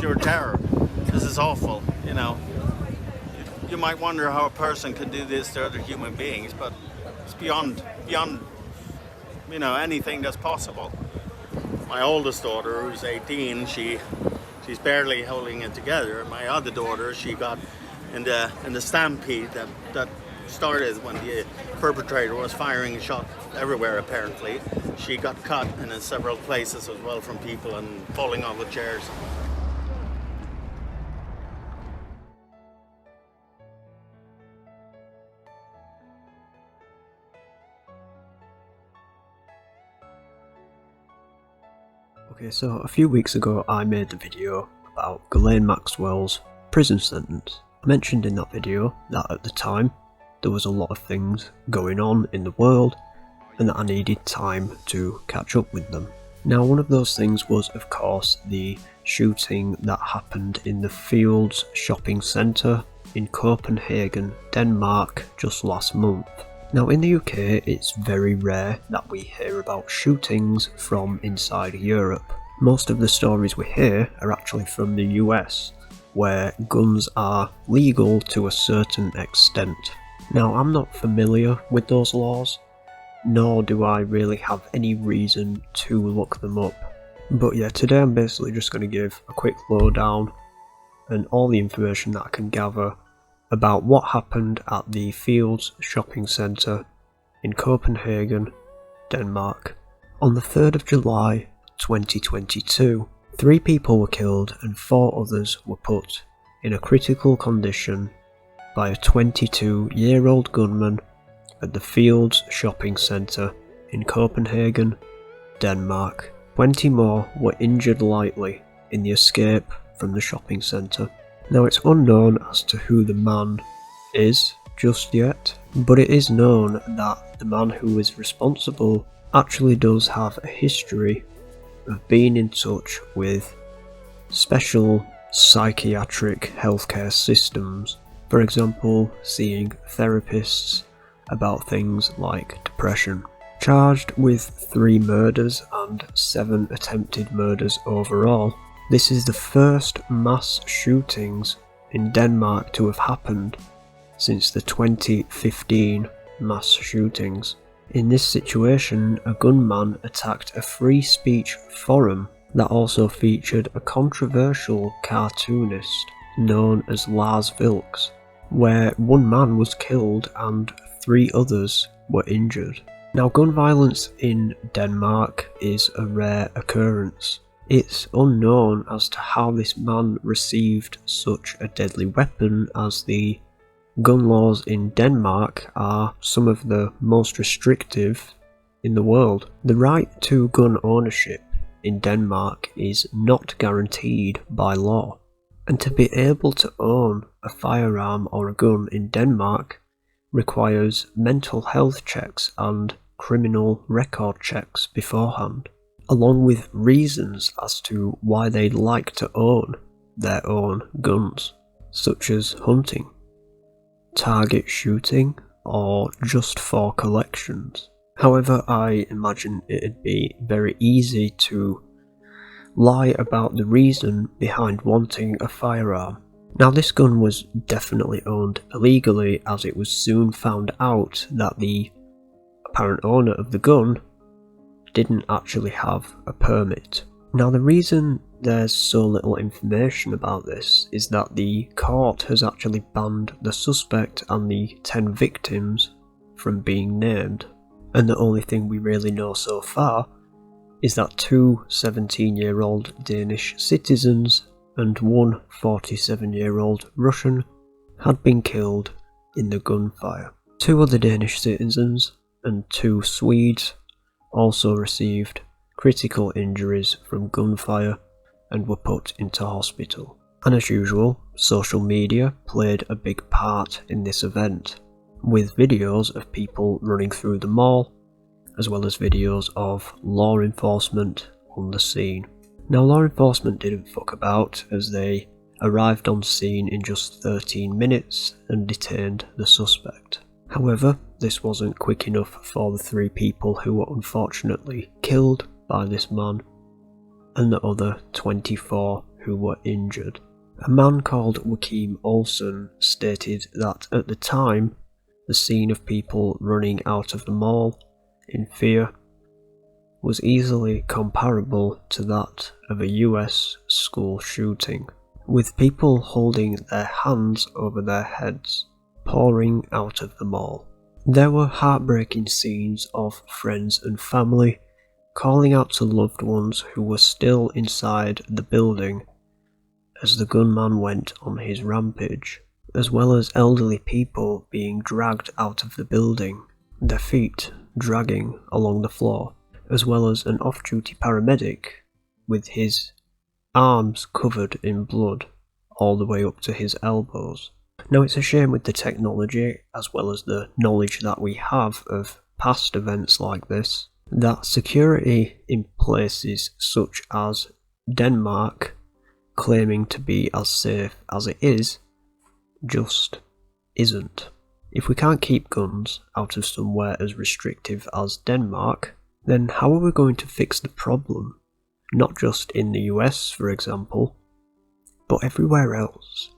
pure terror. This is awful, you know. You might wonder how a person could do this to other human beings, but it's beyond you know, anything that's possible. My oldest daughter, who's 18, she's barely holding it together. My other daughter, she got in the stampede that started when the perpetrator was firing shots everywhere. Apparently, she got cut in several places as well from people and falling off the chairs. Okay, so a few weeks ago I made the video about Ghislaine Maxwell's prison sentence. I mentioned in that video that at the time there was a lot of things going on in the world and that I needed time to catch up with them. Now, one of those things was, of course, the shooting that happened in the Fields shopping centre in Copenhagen, Denmark, just last month. Now, in the UK, it's very rare that we hear about shootings from inside Europe. Most of the stories we hear are actually from the US, where guns are legal to a certain extent. Now, I'm not familiar with those laws, nor do I really have any reason to look them up. But yeah, today I'm basically just going to give a quick lowdown and all the information that I can gather about what happened at the Fields shopping centre in Copenhagen, Denmark. On the 3rd of July 2022, 3 people were killed and 4 others were put in a critical condition by a 22-year-old gunman at the Fields shopping centre in Copenhagen, Denmark. 20 more were injured lightly in the escape from the shopping centre. Now, it's unknown as to who the man is just yet, but it is known that the man who is responsible actually does have a history of being in touch with special psychiatric healthcare systems. For example, seeing therapists about things like depression. Charged with 3 murders and 7 attempted murders overall, this is the first mass shootings in Denmark to have happened since the 2015 mass shootings. In this situation, a gunman attacked a free speech forum that also featured a controversial cartoonist known as Lars Vilks, where 1 man was killed and 3 others were injured. Now, gun violence in Denmark is a rare occurrence. It's unknown as to how this man received such a deadly weapon, as the gun laws in Denmark are some of the most restrictive in the world. The right to gun ownership in Denmark is not guaranteed by law, and to be able to own a firearm or a gun in Denmark requires mental health checks and criminal record checks beforehand, along with reasons as to why they'd like to own their own guns, such as hunting, target shooting, or just for collections. However, I imagine it'd be very easy to lie about the reason behind wanting a firearm. Now, this gun was definitely owned illegally, as it was soon found out that the apparent owner of the gun didn't actually have a permit. Now, the reason there's so little information about this is that the court has actually banned the suspect and the 10 victims from being named, and the only thing we really know so far is that 2 17-year-old Danish citizens and 1 47-year-old Russian had been killed in the gunfire. 2 other Danish citizens and 2 Swedes also received critical injuries from gunfire and were put into hospital. And as usual, social media played a big part in this event, with videos of people running through the mall, as well as videos of law enforcement on the scene. Now, law enforcement didn't fuck about, as they arrived on scene in just 13 minutes and detained the suspect. However, this wasn't quick enough for the 3 people who were unfortunately killed by this man, and the other 24 who were injured. A man called Joachim Olsen stated that at the time, the scene of people running out of the mall in fear was easily comparable to that of a US school shooting, with people holding their hands over their heads, pouring out of the mall. There were heartbreaking scenes of friends and family calling out to loved ones who were still inside the building as the gunman went on his rampage, as well as elderly people being dragged out of the building, their feet dragging along the floor, as well as an off-duty paramedic with his arms covered in blood all the way up to his elbows. Now, it's a shame with the technology, as well as the knowledge that we have of past events like this, that security in places such as Denmark, claiming to be as safe as it is, just isn't. If we can't keep guns out of somewhere as restrictive as Denmark, then how are we going to fix the problem? Not just in the US, for example, but everywhere else.